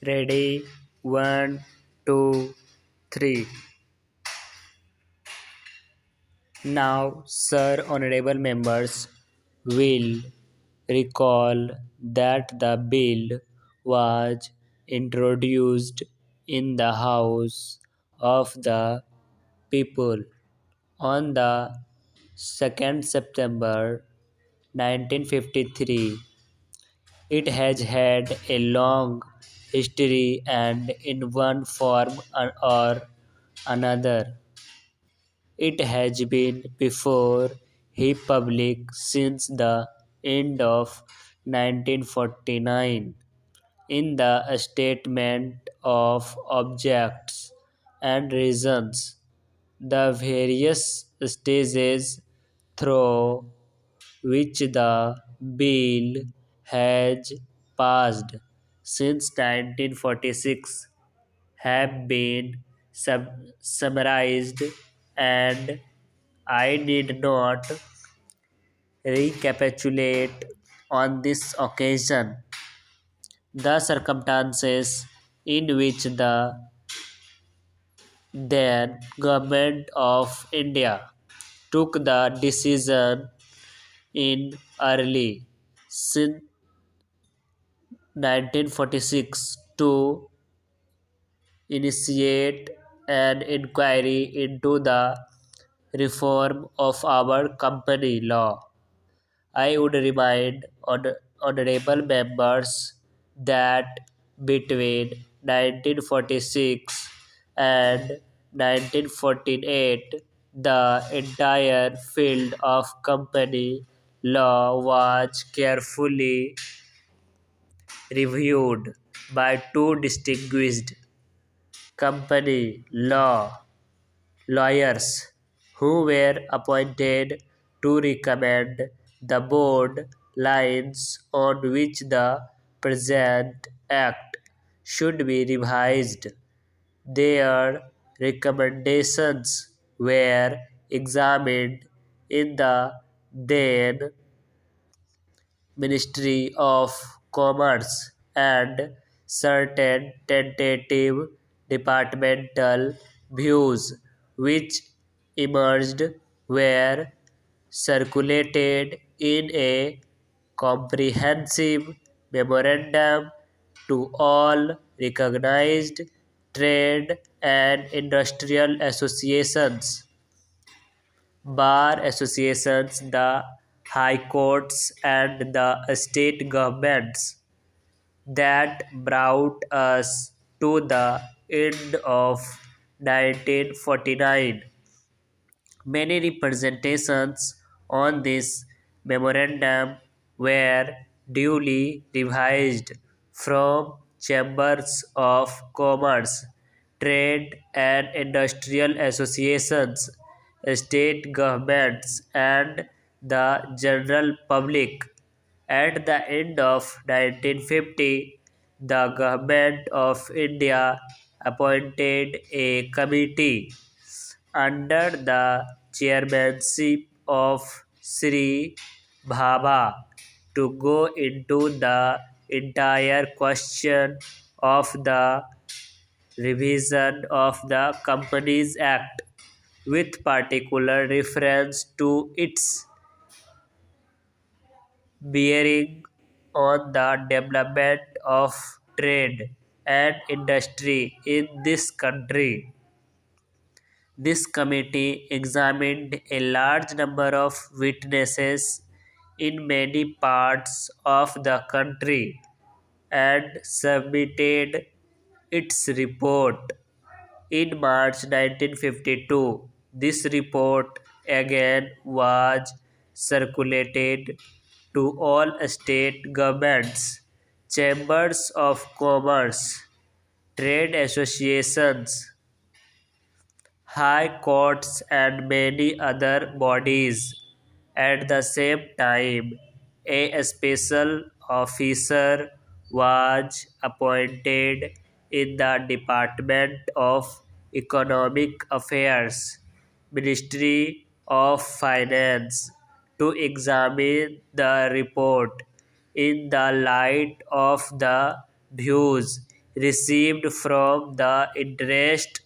Ready? One, two, three. Now, Sir Honorable Members will recall that the bill was introduced in the House of the People on the 2nd September 1953. It has had a long history and in one form or another it has been before he public since the end of 1949 in the statement of objects and reasons. The various stages through which the bill has passed since 1946 have been summarized, and I need not recapitulate on this occasion the circumstances in which the then government of India took the decision in early since 1946 to initiate an inquiry into the reform of our company law. I would remind honorable members that between 1946 and 1948, the entire field of company law was carefully reviewed by two distinguished company lawyers who were appointed to recommend the board lines on which the present act should be revised. Their recommendations were examined in the then Ministry of Commerce, and certain tentative departmental views which emerged were circulated in a comprehensive memorandum to all recognized trade and industrial associations, bar associations, the high courts, and the state governments that brought us to the end of 1949. Many representations on this memorandum were duly revised from chambers of commerce, trade and industrial associations, state governments, and the general public. At the end of 1950, the Government of India appointed a committee under the chairmanship of Sri Bhabha to go into the entire question of the revision of the Companies Act with particular reference to its bearing on the development of trade and industry in this country. This committee examined a large number of witnesses in many parts of the country and submitted its report in March 1952. This report again was circulated to all state governments, chambers of commerce, trade associations, high courts, and many other bodies. At the same time, a special officer was appointed in the Department of Economic Affairs, Ministry of Finance, to examine the report in the light of the views received from the interest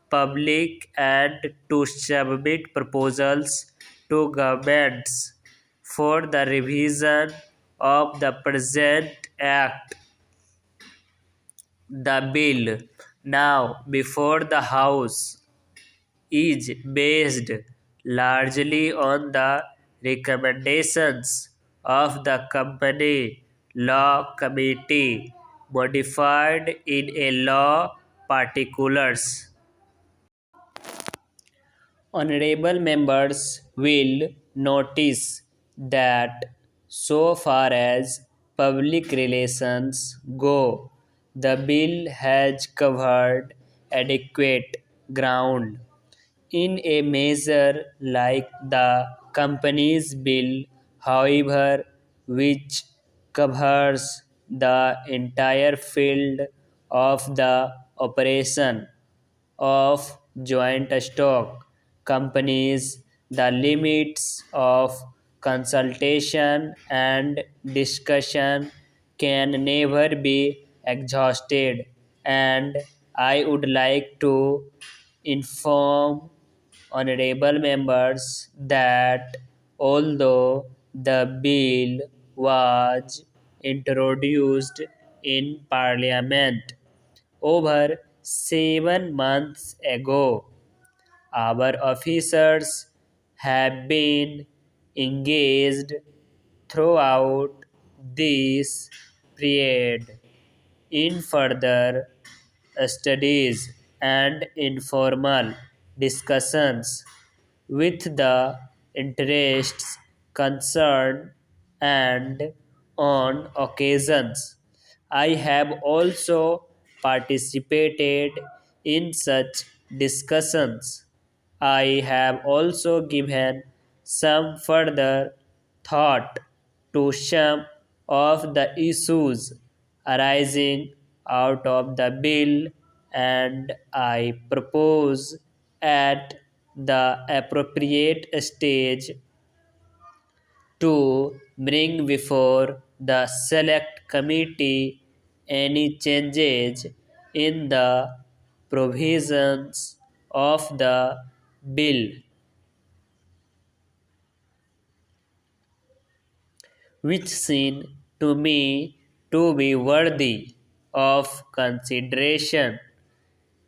public and to submit proposals to governments for the revision of the present act. The bill now before the House is based largely on the recommendations of the Company Law Committee, modified in a law particulars. Honorable members will notice that so far as public relations go, the bill has covered adequate ground. In a measure like the Companies Bill, however, which covers the entire field of the operation of joint stock companies, the limits of consultation and discussion can never be exhausted, and I would like to inform honorable members that although the bill was introduced in Parliament over 7 months ago, our officers have been engaged throughout this period in further studies and informal discussions with the interests concerned, and on occasions I have also participated in such discussions. I have also given some further thought to some of the issues arising out of the bill, and I propose at the appropriate stage to bring before the select committee any changes in the provisions of the bill which seem to me to be worthy of consideration.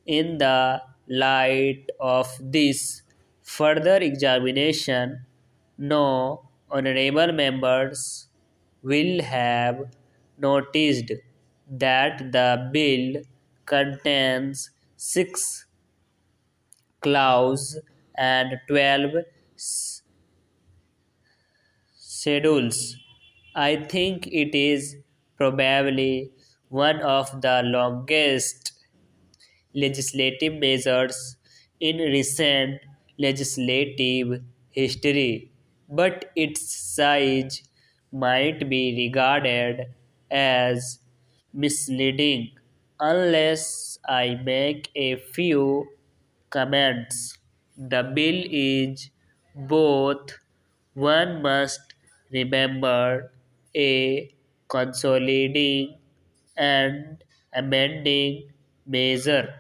In the light of this further examination, no honorable members will have noticed that the bill contains 6 clauses and 12 schedules. I think it is probably one of the longest legislative measures in recent legislative history, but its size might be regarded as misleading unless I make a few comments. The bill is both, one must remember, a consolidating and amending measure,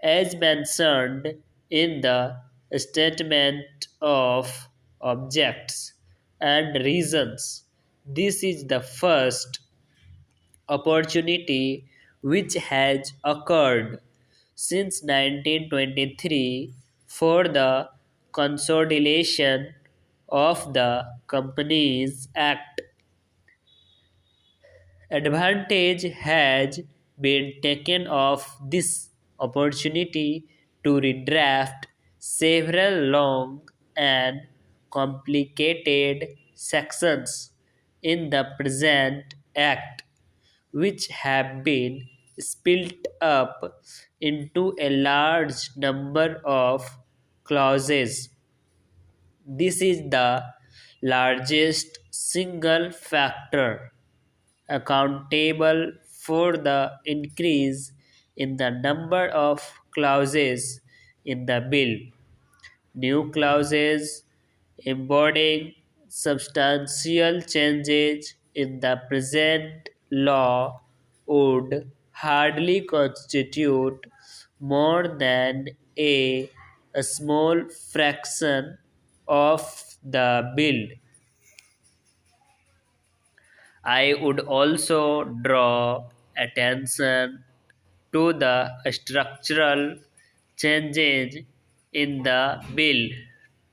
as mentioned in the statement of objects and reasons. This is the first opportunity which has occurred since 1923 for the consolidation of the Companies Act. Advantage has been taken of this opportunity to redraft several long and complicated sections in the present Act, which have been split up into a large number of clauses. This is the largest single factor accountable for the increase in the number of clauses in the bill. New clauses embodying substantial changes in the present law would, hardly constitute more than a small fraction of the bill. I would also draw attention to the structural changes in the bill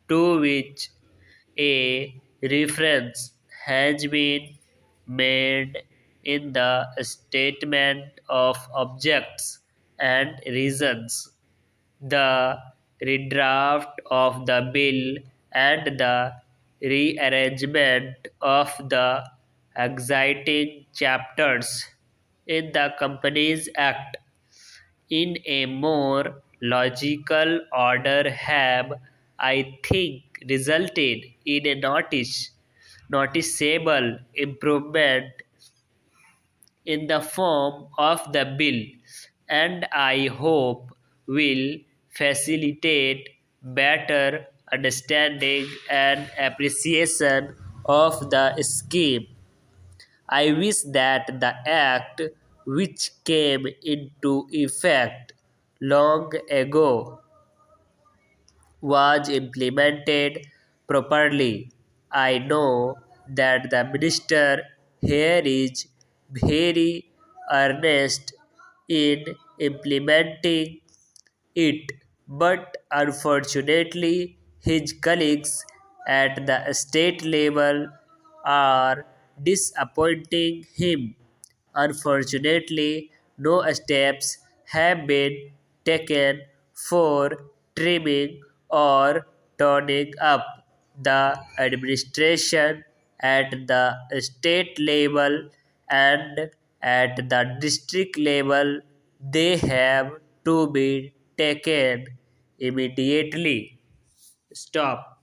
to which a reference has been made in the statement of objects and reasons. The redraft of the bill and the rearrangement of the exciting chapters in the Companies Act in a more logical order have, I think, resulted in a noticeable improvement in the form of the bill, and I hope will facilitate better understanding and appreciation of the scheme. I wish that the act, which came into effect long ago, was implemented properly. I know that the minister here is very earnest in implementing it, but unfortunately, his colleagues at the state level are disappointing him. Unfortunately, no steps have been taken for trimming or toning up the administration at the state level and at the district level. They have to be taken immediately. Stop.